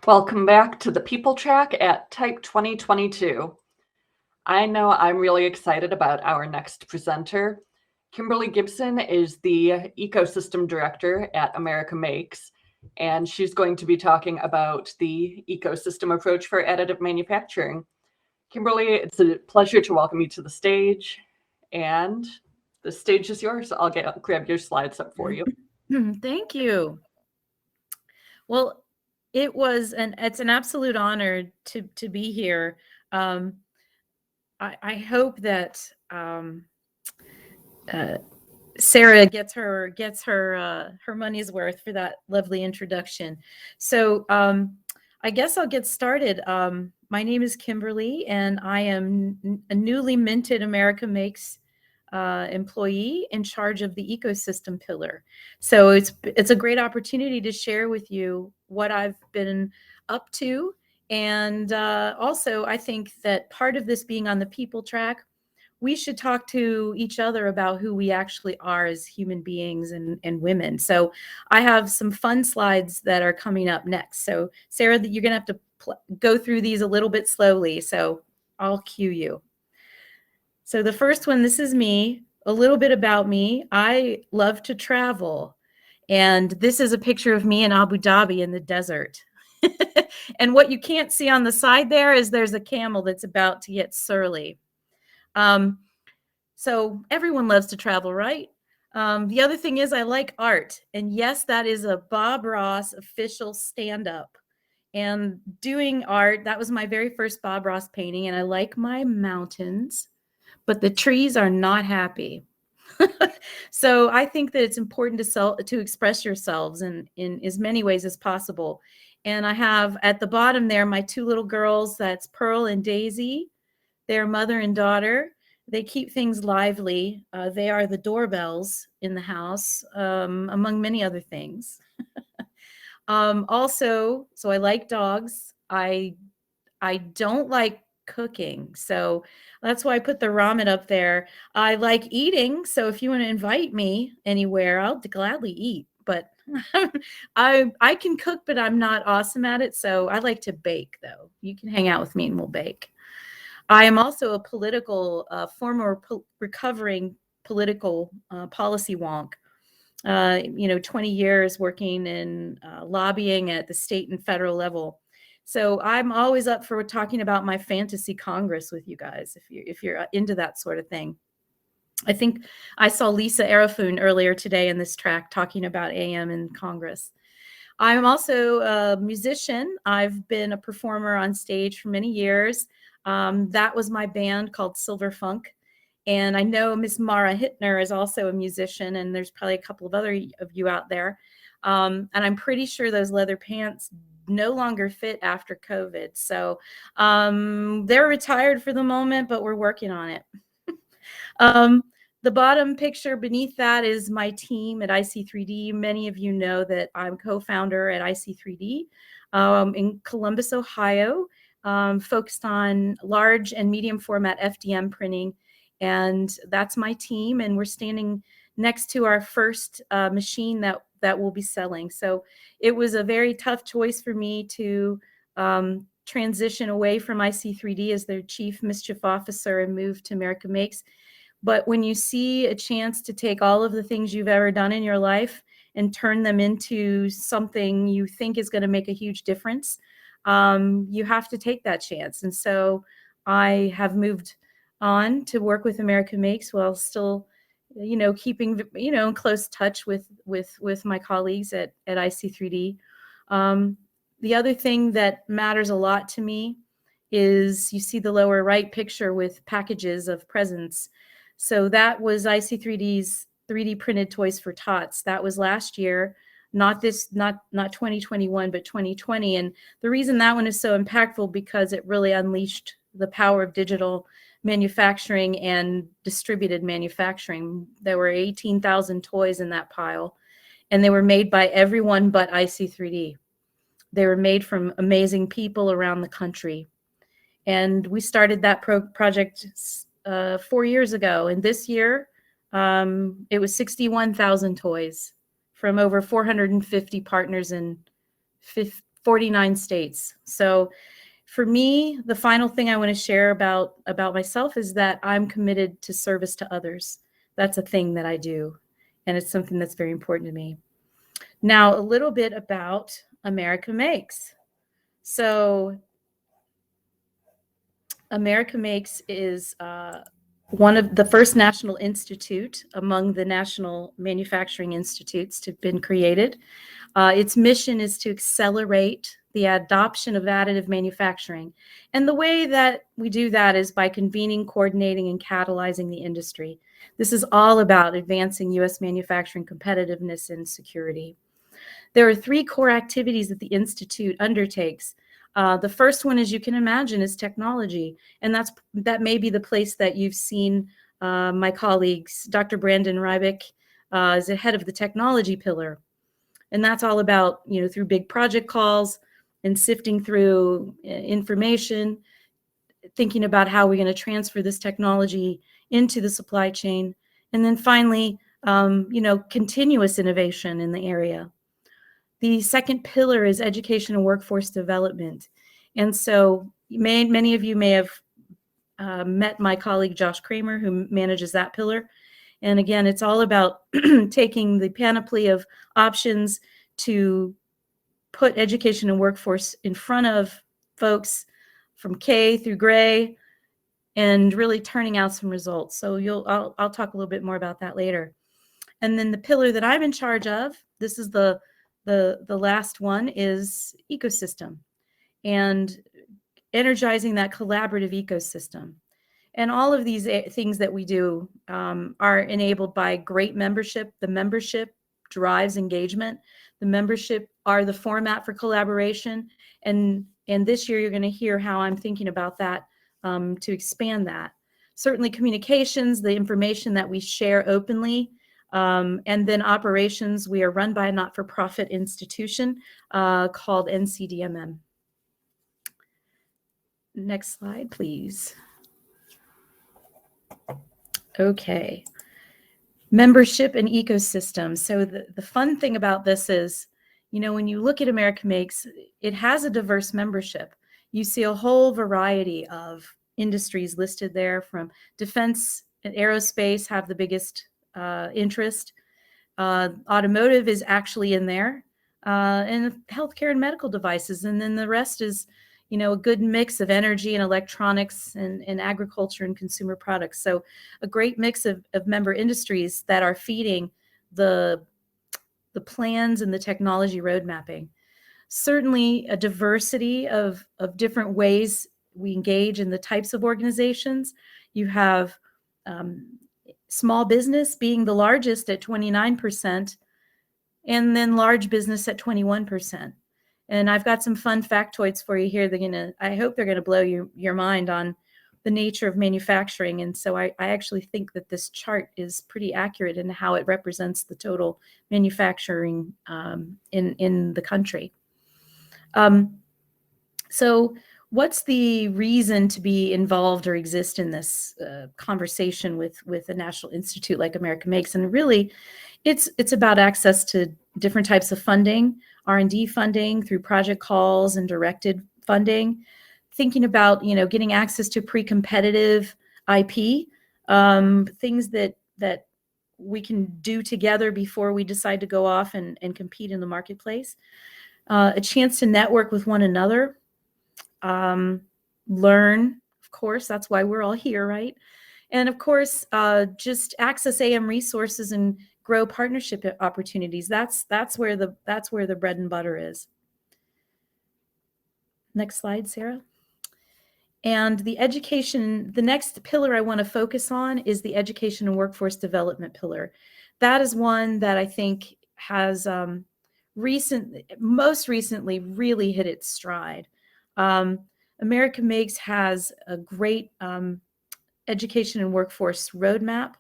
Welcome back to the People Track at TIPE 2022. I know I'm really excited about our next presenter. Kimberly Gibson is the Ecosystem Director at America Makes, and she's going to be talking about the ecosystem approach for additive manufacturing. Kimberly, it's a pleasure to welcome you to the stage, and the stage is yours. I'll grab your slides up for you. Thank you. Well, it's an absolute honor to be here. I hope that Sarah gets her money's worth for that lovely introduction. So I guess I'll get started. My name is Kimberly, and I am a newly minted America Makes employee in charge of the ecosystem pillar. So it's a great opportunity to share with you what I've been up to. And also, I think that part of this being on the people track, we should talk to each other about who we actually are as human beings and women. So I have some fun slides that are coming up next. So Sarah, you're going to have to go through these a little bit slowly. So I'll cue you. So the first one, this is me, a little bit about me. I love to travel. And this is a picture of me in Abu Dhabi in the desert. And what you can't see on the side there is there's a camel that's about to get surly. So everyone loves to travel, right? The other thing is I like art. And yes, that is a Bob Ross official stand-up. And doing art, that was my very first Bob Ross painting. And I like my mountains, but the trees are not happy. So I think that it's important to express yourselves in as many ways as possible. And I have at the bottom there my two little girls, that's Pearl and Daisy. They're mother and daughter. They keep things lively. They are the doorbells in the house, among many other things. Also, so I like dogs. I don't like cooking. So that's why I put the ramen up there. I like eating. So if you want to invite me anywhere, I'll gladly eat. But I can cook, but I'm not awesome at it. So I like to bake, though. You can hang out with me and we'll bake. I am also a former recovering political policy wonk. 20 years working in lobbying at the state and federal level. So I'm always up for talking about my fantasy Congress with you guys, if you're into that sort of thing. I think I saw Lisa Arafun earlier today in this track talking about AM in Congress. I'm also a musician. I've been a performer on stage for many years. That was my band called Silver Funk. And I know Miss Mara Hittner is also a musician, and there's probably a couple of other of you out there. And I'm pretty sure those leather pants no longer fit after COVID. So they're retired for the moment, but we're working on it. The bottom picture beneath that is my team at IC3D. Many of you know that I'm co-founder at IC3D in Columbus, Ohio, focused on large and medium format FDM printing. And that's my team. And we're standing next to our first machine that we'll be selling. So it was a very tough choice for me to transition away from IC3D as their chief mischief officer and move to America Makes. But when you see a chance to take all of the things you've ever done in your life and turn them into something you think is going to make a huge difference, you have to take that chance. And so I have moved on to work with America Makes while still, keeping, in close touch with my colleagues at IC3D. The other thing that matters a lot to me is you see the lower right picture with packages of presents. So that was IC3D's 3D printed toys for tots. That was last year, not 2021, but 2020. And the reason that one is so impactful because it really unleashed the power of digital manufacturing and distributed manufacturing. There were 18,000 toys in that pile, and they were made by everyone but IC3D. They were made from amazing people around the country. And we started that project 4 years ago. And this year, it was 61,000 toys from over 450 partners in 49 states. So for me, the final thing I want to share about myself is that I'm committed to service to others. That's a thing that I do, and it's something that's very important to me. Now, a little bit about America Makes. So America Makes is one of the first national institute among the national manufacturing institutes to have been created. Its mission is to accelerate the adoption of additive manufacturing. And the way that we do that is by convening, coordinating, and catalyzing the industry. This is all about advancing U.S. manufacturing competitiveness and security. There are 3 core activities that the Institute undertakes. The first one, as you can imagine, is technology. And that may be the place that you've seen my colleagues. Dr. Brandon Rybick is the head of the technology pillar. And that's all about, through big project calls and sifting through information, thinking about how we're going to transfer this technology into the supply chain. And then finally, continuous innovation in the area. The second pillar is education and workforce development. And so many of you may have met my colleague, Josh Kramer, who manages that pillar. And again, it's all about taking the panoply of options to put education and workforce in front of folks from K through Gray and really turning out some results. So I'll talk a little bit more about that later. And then the pillar that I'm in charge of, this is the last one, is ecosystem and energizing that collaborative ecosystem. And all of these things that we do are enabled by great membership. The membership drives engagement. The membership are the format for collaboration. And this year, you're going to hear how I'm thinking about that to expand that. Certainly communications, the information that we share openly, and then operations. We are run by a not-for-profit institution called NCDMM. Next slide, please. Okay. Membership and ecosystem. So the fun thing about this is, when you look at America Makes, it has a diverse membership. You see a whole variety of industries listed there, from defense and aerospace have the biggest interest. Automotive is actually in there, and healthcare and medical devices. And then the rest is, a good mix of energy and electronics and agriculture and consumer products. So a great mix of member industries that are feeding the plans and the technology road mapping. Certainly a diversity of different ways we engage in the types of organizations. You have small business being the largest at 29%, and then large business at 21%. And I've got some fun factoids for you here. I hope they're gonna blow your mind on the nature of manufacturing. And so I actually think that this chart is pretty accurate in how it represents the total manufacturing in the country. So what's the reason to be involved or exist in this conversation with a national institute like America Makes? And really, it's about access to different types of funding, R&D funding through project calls and directed funding, thinking about, getting access to pre-competitive IP, things that we can do together before we decide to go off and compete in the marketplace, a chance to network with one another, learn, of course, that's why we're all here, right? And of course, just access AM resources and grow partnership opportunities. That's where the bread and butter is. Next slide, Sarah. And the next pillar I want to focus on is the education and workforce development pillar. That is one that I think has most recently really hit its stride. America Makes has a great education and workforce roadmap.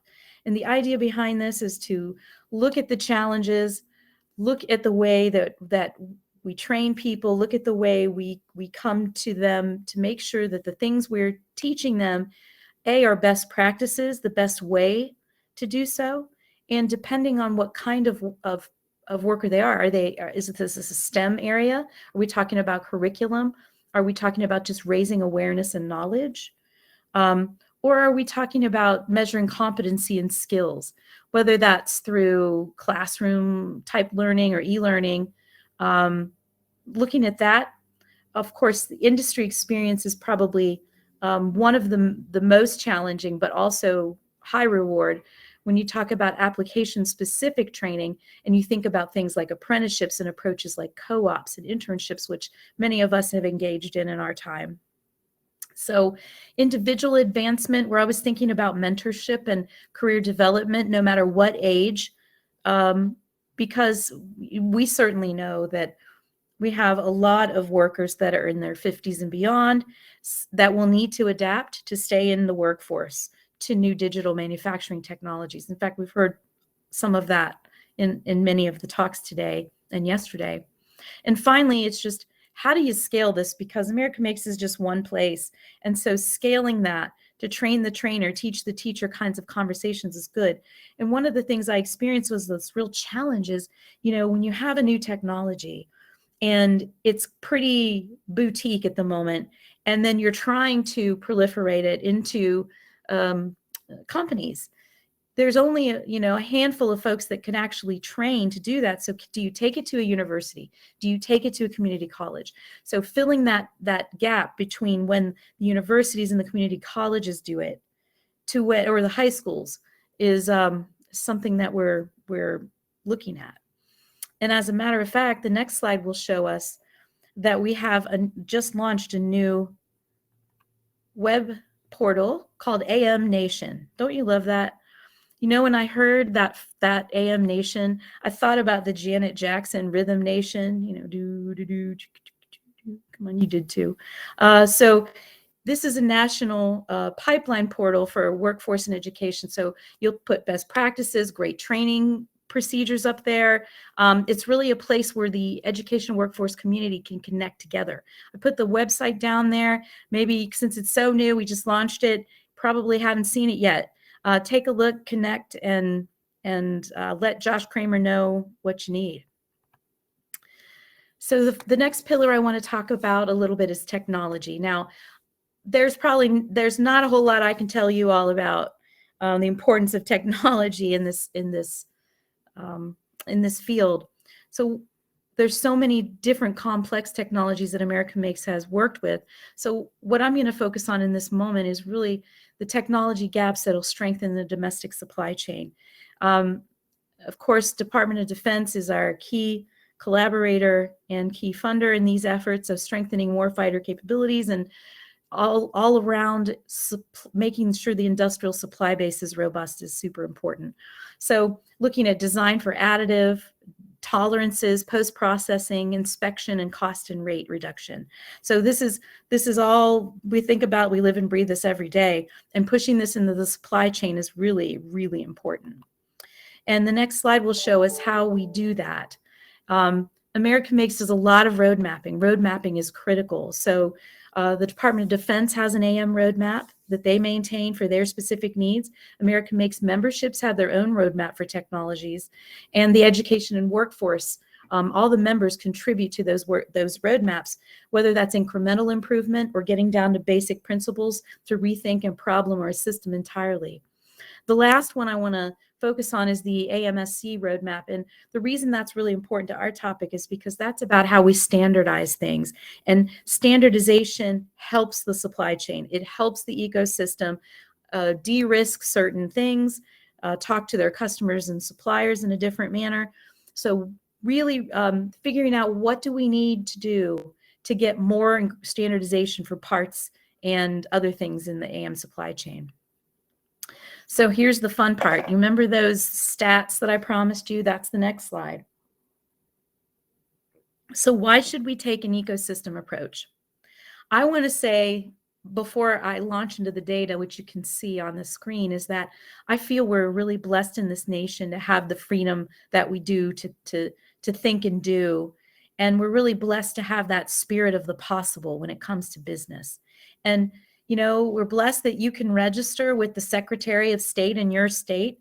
And the idea behind this is to look at the challenges, look at the way that we train people, look at the way we come to them to make sure that the things we're teaching them, are best practices, the best way to do so. And depending on what kind of worker they are. Is this a STEM area? Are we talking about curriculum? Are we talking about just raising awareness and knowledge? Or are we talking about measuring competency and skills, whether that's through classroom type learning or e-learning? Looking at that, of course, the industry experience is probably one of the most challenging, but also high reward when you talk about application specific training and you think about things like apprenticeships and approaches like co-ops and internships, which many of us have engaged in our time. So individual advancement, we're always thinking about mentorship and career development, no matter what age, because we certainly know that we have a lot of workers that are in their 50s and beyond that will need to adapt to stay in the workforce to new digital manufacturing technologies. In fact, we've heard some of that in many of the talks today and yesterday. And finally, it's just, how do you scale this? Because America Makes is just one place. And so scaling that to train the trainer, teach the teacher kinds of conversations is good. And one of the things I experienced was this real challenge is, when you have a new technology and it's pretty boutique at the moment, and then you're trying to proliferate it into companies, there's only a handful of folks that can actually train to do that. So do you take it to a university? Do you take it to a community college? So filling that gap between when the universities and the community colleges do it to when, or the high schools, is something that we're looking at. And as a matter of fact, the next slide will show us that we have just launched a new web portal called AM Nation. Don't you love that? When I heard that AM Nation, I thought about the Janet Jackson Rhythm Nation, do, do, do, come on, you did too. So this is a national pipeline portal for workforce and education. So you'll put best practices, great training procedures up there. It's really a place where the education workforce community can connect together. I put the website down there. Maybe since it's so new, we just launched it, probably haven't seen it yet. Take a look, connect, and let Josh Kramer know what you need. So the next pillar I want to talk about a little bit is technology. Now, there's not a whole lot I can tell you all about the importance of technology in this field. So there's so many different complex technologies that America Makes has worked with. So what I'm going to focus on in this moment is really the technology gaps that'll strengthen the domestic supply chain. Of course, Department of Defense is our key collaborator and key funder in these efforts of strengthening warfighter capabilities and all around making sure the industrial supply base is robust is super important. So looking at design for additive, tolerances, post-processing, inspection, and cost and rate reduction. So this is all we think about. We live and breathe this every day, and pushing this into the supply chain is really, really important. And the next slide will show us how we do that. America Makes does a lot of road mapping. Road mapping is critical. So the Department of Defense has an AM roadmap that they maintain for their specific needs. America Makes memberships have their own roadmap for technologies, and the education and workforce, all the members contribute to those roadmaps, whether that's incremental improvement or getting down to basic principles to rethink a problem or a system entirely. The last one I want to focus on is the AMSC roadmap. And the reason that's really important to our topic is because that's about how we standardize things. And standardization helps the supply chain. It helps the ecosystem de-risk certain things, talk to their customers and suppliers in a different manner. So really figuring out what do we need to do to get more standardization for parts and other things in the AM supply chain. So here's the fun part. You remember those stats that I promised you? That's the next slide. So why should we take an ecosystem approach? I want to say, before I launch into the data, which you can see on the screen, is that I feel we're really blessed in this nation to have the freedom that we do to think and do. And we're really blessed to have that spirit of the possible when it comes to business. And we're blessed that you can register with the Secretary of State in your state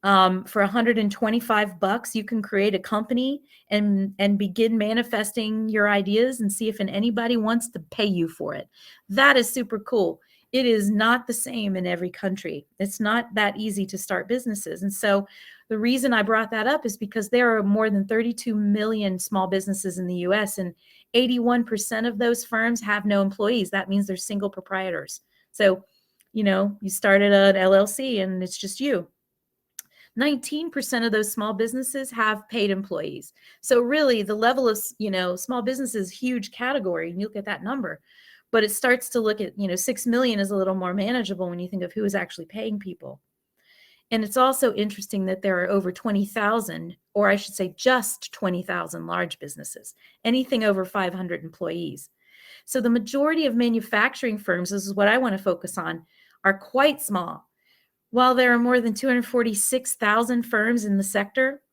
For $125, you can create a company and begin manifesting your ideas and see if anybody wants to pay you for it. That is super cool. It is not the same in every country. It's not that easy to start businesses. And so the reason I brought that up is because there are more than 32 million small businesses in the US, and 81% of those firms have no employees. That means they're single proprietors. So, you started an LLC and it's just you. 19% of those small businesses have paid employees. So really the level of, small business is a huge category, and you look at that number, but it starts to look at, 6 million is a little more manageable when you think of who is actually paying people. And it's also interesting that there are over 20,000, or I should say just 20,000 large businesses, anything over 500 employees. So the majority of manufacturing firms, this is what I want to focus on, are quite small. While there are more than 246,000 firms in the sector,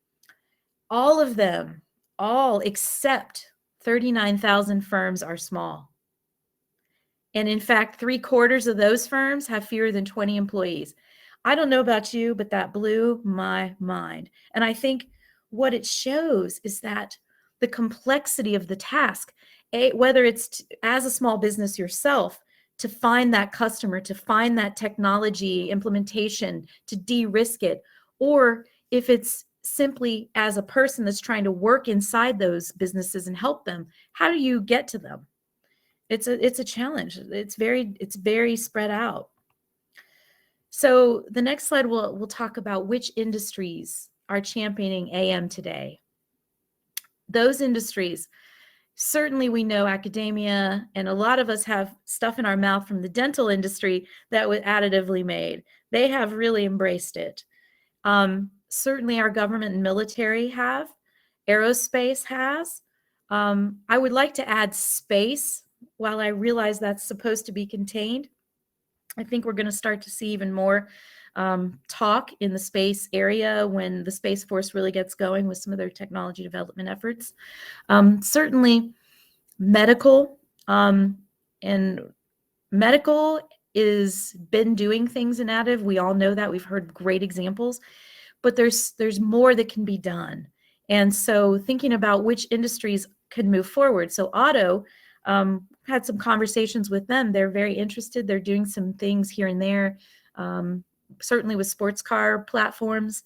all of them, all except 39,000 firms are small. And in fact, 3/4 of those firms have fewer than 20 employees. I don't know about you, but that blew my mind. And I think what it shows is that the complexity of the task, whether it's as a small business yourself, to find that customer, to find that technology implementation, to de-risk it, or if it's simply as a person that's trying to work inside those businesses and help them, how do you get to them? It's a challenge. It's very spread out. So the next slide we'll talk about which industries are championing AM today. Those industries, certainly we know academia, and a lot of us have stuff in our mouth from the dental industry that was additively made. They have really embraced it. Certainly our government and military have. Aerospace has. I would like to add space. While I realize that's supposed to be contained, I think we're going to start to see even more talk in the space area when the Space Force really gets going with some of their technology development efforts. Certainly medical, and medical is been doing things in additive. We all know that. We've heard great examples, but there's more that can be done. And so thinking about which industries could move forward. So auto, had some conversations with them. They're very interested. They're doing some things here and there, certainly with sports car platforms,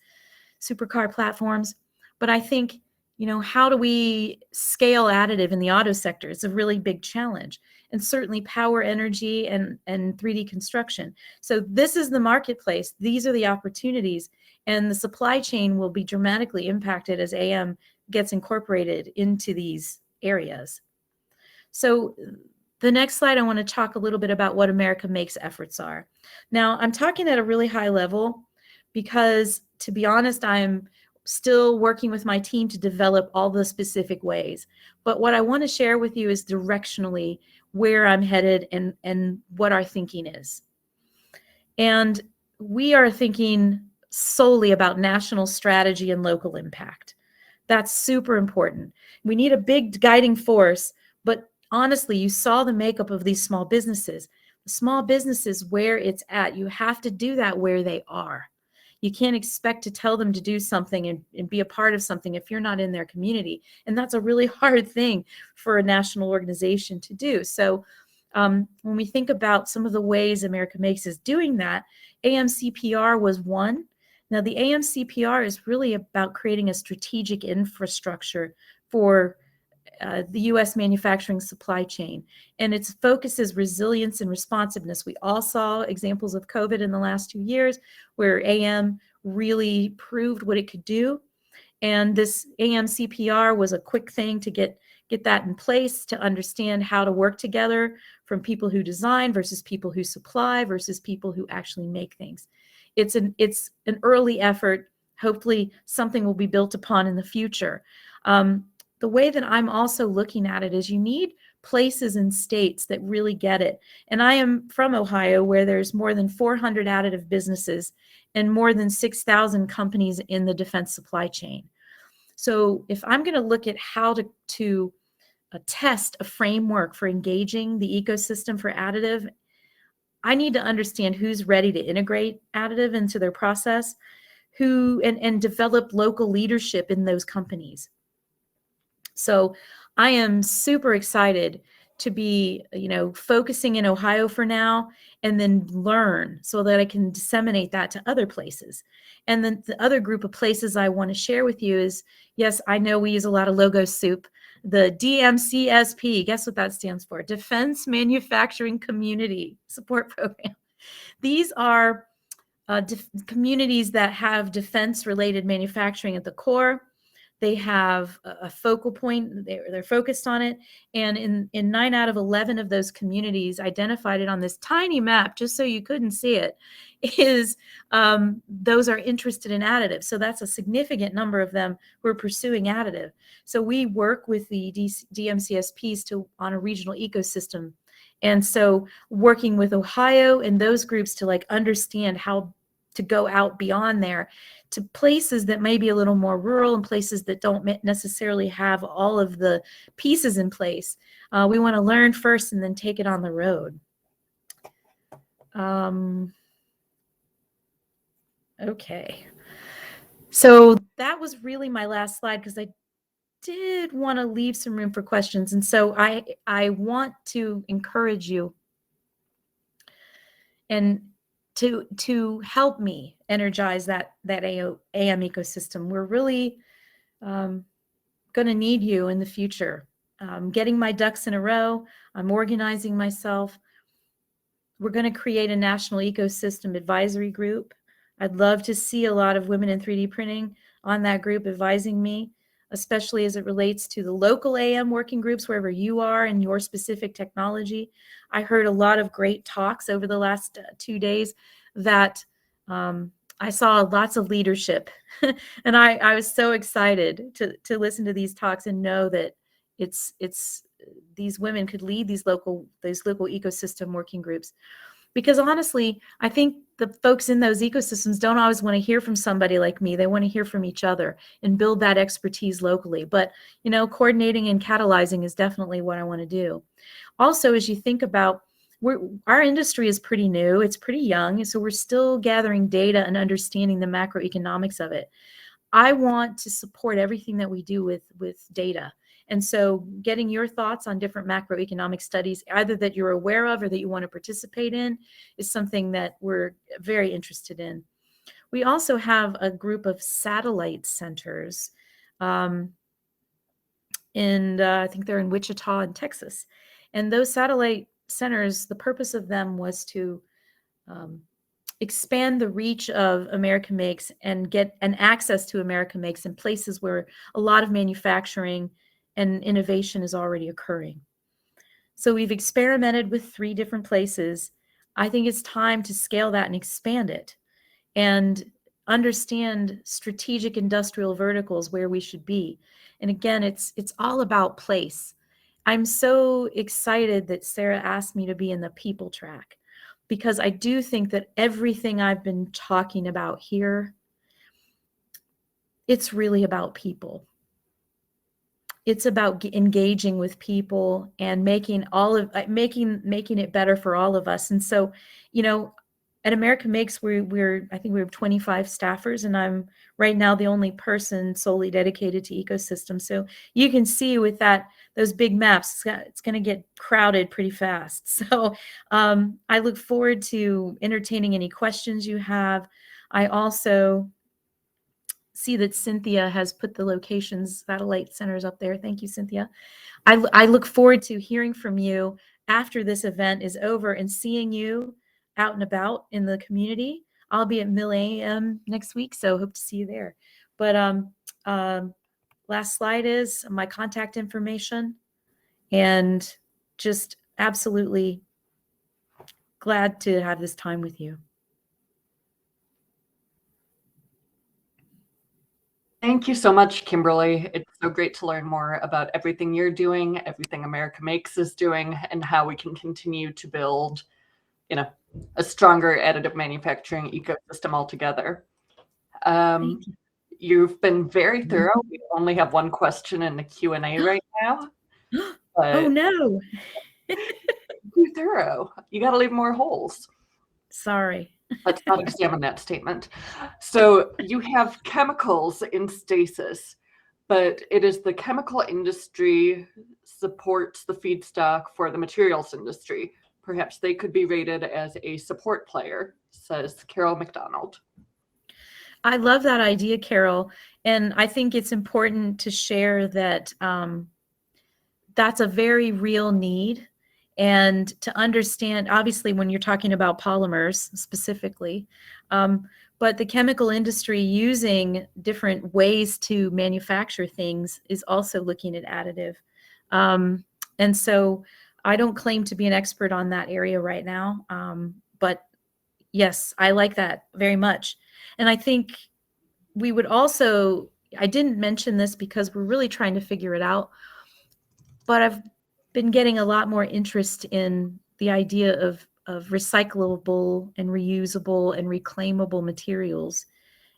supercar platforms. But I think, how do we scale additive in the auto sector? It's a really big challenge. And certainly power, energy, and 3D construction. So this is the marketplace. These are the opportunities. And the supply chain will be dramatically impacted as AM gets incorporated into these areas. So the next slide, I want to talk a little bit about what America Makes efforts are. Now, I'm talking at a really high level because, to be honest, I'm still working with my team to develop all the specific ways. But what I want to share with you is directionally where I'm headed and what our thinking is. And we are thinking solely about national strategy and local impact. That's super important. We need a big guiding force, but honestly, you saw the makeup of these small businesses. The small businesses, where it's at, you have to do that where they are. You can't expect to tell them to do something and be a part of something if you're not in their community. And that's a really hard thing for a national organization to do. So when we think about some of the ways America Makes is doing that, AMCPR was one. Now, the AMCPR is really about creating a strategic infrastructure for the U.S. manufacturing supply chain. And its focus is resilience and responsiveness. We all saw examples of COVID in the last 2 years where AM really proved what it could do. And this AMCPR was a quick thing to get that in place, to understand how to work together from people who design versus people who supply versus people who actually make things. It's an early effort. Hopefully something will be built upon in the future. The way that I'm also looking at it is you need places and states that really get it. And I am from Ohio, where there's more than 400 additive businesses and more than 6,000 companies in the defense supply chain. So if I'm going to look at how to test a framework for engaging the ecosystem for additive, I need to understand who's ready to integrate additive into their process, and develop local leadership in those companies. So I am super excited to be, focusing in Ohio for now, and then learn so that I can disseminate that to other places. And then the other group of places I want to share with you is, yes, I know we use a lot of logo soup. The DMCSP, guess what that stands for? Defense Manufacturing Community Support Program. These are communities that have defense-related manufacturing at the core. They have a focal point. They're focused on it. And in 9 out of 11 of those communities identified it on this tiny map, just so you couldn't see it, is those are interested in additive. So that's a significant number of them who are pursuing additive. So we work with the DMCSPs on a regional ecosystem. And so working with Ohio and those groups to understand how to go out beyond there to places that may be a little more rural and places that don't necessarily have all of the pieces in place. We want to learn first and then take it on the road. Okay. So that was really my last slide because I did want to leave some room for questions. And so I want to encourage you and to help me energize that AM ecosystem. We're really going to need you in the future. Getting my ducks in a row. I'm organizing myself. We're going to create a national ecosystem advisory group. I'd love to see a lot of women in 3D printing on that group advising me, especially as it relates to the local AM working groups, wherever you are in your specific technology. I heard a lot of great talks over the last 2 days that I saw lots of leadership. And I was so excited to listen to these talks and know that it's these women could lead these local ecosystem working groups. Because honestly, I think the folks in those ecosystems don't always want to hear from somebody like me. They want to hear from each other and build that expertise locally. But, coordinating and catalyzing is definitely what I want to do. Also, as you think about, our industry is pretty new. It's pretty young. So we're still gathering data and understanding the macroeconomics of it. I want to support everything that we do with data. And so getting your thoughts on different macroeconomic studies, either that you're aware of or that you want to participate in, is something that we're very interested in. We also have a group of satellite centers, and I think they're in Wichita and Texas. And those satellite centers, the purpose of them was to expand the reach of America Makes and get an access to America Makes in places where a lot of manufacturing and innovation is already occurring. So we've experimented with 3 different places. I think it's time to scale that and expand it and understand strategic industrial verticals where we should be. And again, it's all about place. I'm so excited that Sarah asked me to be in the people track, because I do think that everything I've been talking about here, it's really about people. It's about engaging with people and making it better for all of us. And so, at America Makes, I think we have 25 staffers, and I'm right now the only person solely dedicated to ecosystem. So you can see with those big maps, it's going to get crowded pretty fast. So I look forward to entertaining any questions you have. I also see that Cynthia has put the satellite centers up there. Thank you, Cynthia. I look forward to hearing from you after this event is over and seeing you out and about in the community. I'll be at Mill AM next week, so hope to see you there. But last slide is my contact information, and just absolutely glad to have this time with you. Thank you so much, Kimberly. It's so great to learn more about everything you're doing, everything America Makes is doing, and how we can continue to build, a stronger additive manufacturing ecosystem altogether. You've been very thorough. We only have one question in the Q&A right now. Oh no! Too thorough. You got to leave more holes. Sorry. Let's not examine that statement. So you have chemicals in stasis, but it is the chemical industry supports the feedstock for the materials industry. Perhaps they could be rated as a support player, says Carol McDonald. I love that idea, Carol. And I think it's important to share that that's a very real need. And to understand, obviously, when you're talking about polymers specifically, but the chemical industry using different ways to manufacture things is also looking at additive. And so I don't claim to be an expert on that area right now. But yes, I like that very much. And I think we would also, I didn't mention this because we're really trying to figure it out, but I've been getting a lot more interest in the idea of recyclable and reusable and reclaimable materials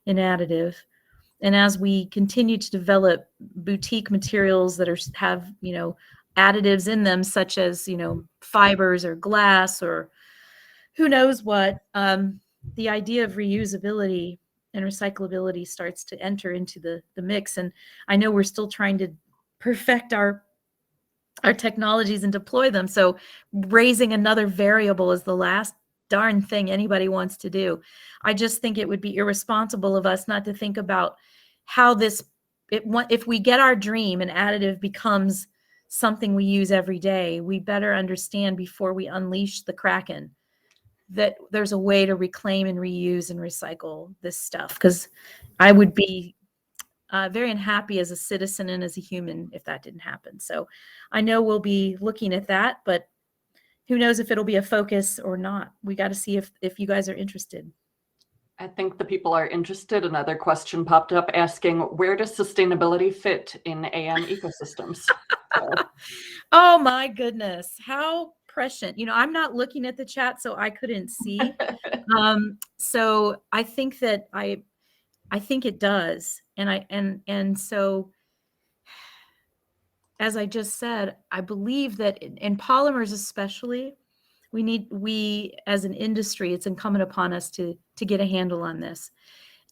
in additive. And as we continue to develop boutique materials that have, additives in them, such as, fibers or glass or who knows what, the idea of reusability and recyclability starts to enter into the mix. And I know we're still trying to perfect our technologies and deploy them. So raising another variable is the last darn thing anybody wants to do. I just think it would be irresponsible of us not to think about how if we get our dream and additive becomes something we use every day, we better understand before we unleash the Kraken that there's a way to reclaim and reuse and recycle this stuff. Because I would be very unhappy as a citizen and as a human if that didn't happen. So I know we'll be looking at that, but who knows if it'll be a focus or not. We got to see if you guys are interested. I think the people are interested. Another question popped up asking, where does sustainability fit in AM ecosystems? So. Oh my goodness, how prescient. I'm not looking at the chat, so I couldn't see. So I think that I think it does. And so as I just said, I believe that in polymers especially, we as an industry, it's incumbent upon us to get a handle on this,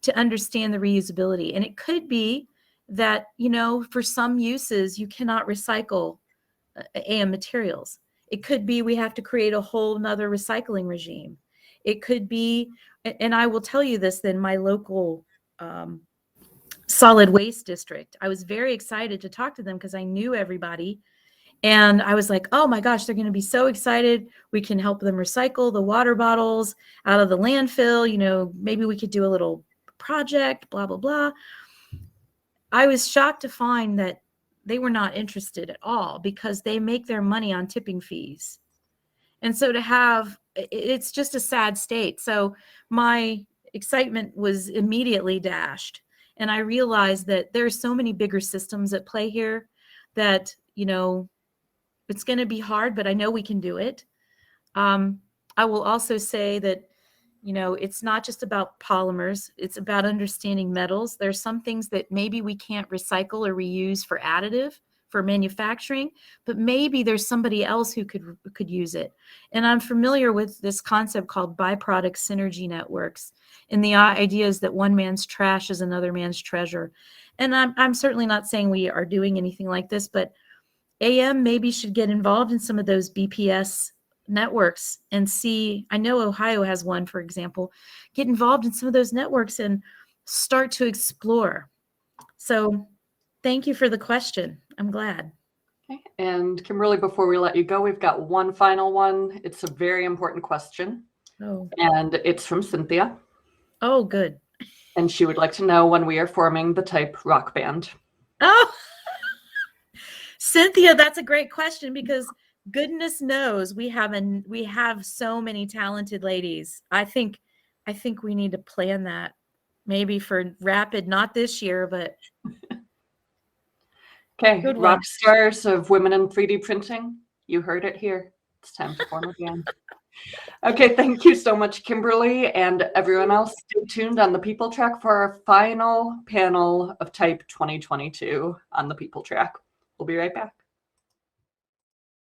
to understand the reusability. And it could be that, for some uses, you cannot recycle AM materials. It could be we have to create a whole nother recycling regime. It could be, and I will tell you this, then my local solid waste district, I was very excited to talk to them because I knew everybody. And I was like, oh my gosh, they're going to be so excited. We can help them recycle the water bottles out of the landfill. Maybe we could do a little project, blah, blah, blah. I was shocked to find that they were not interested at all because they make their money on tipping fees. And so it's just a sad state. So my excitement was immediately dashed. And I realized that there's so many bigger systems at play here that, it's going to be hard, but I know we can do it. I will also say that, it's not just about polymers. It's about understanding metals. There's some things that maybe we can't recycle or reuse for additive, for manufacturing, but maybe there's somebody else who could use it. And I'm familiar with this concept called byproduct synergy networks. And the idea is that one man's trash is another man's treasure. And I'm certainly not saying we are doing anything like this, but AM maybe should get involved in some of those BPS networks and see. I know Ohio has one, for example. Get involved in some of those networks and start to explore. So thank you for the question. I'm glad. Okay. And Kimberly, before we let you go, we've got one final one. It's a very important question. Oh. And it's from Cynthia. Oh, good. And she would like to know when we are forming the TIPE rock band. Oh, Cynthia, that's a great question because goodness knows we have so many talented ladies. I think we need to plan that maybe for rapid, not this year, but okay. Rock stars of women in 3D printing. You heard it here. It's time to form a band. Okay, thank you so much, Kimberly, and everyone else. Stay tuned on the People Track for our final panel of TIPE 2022 on the People Track. We'll be right back.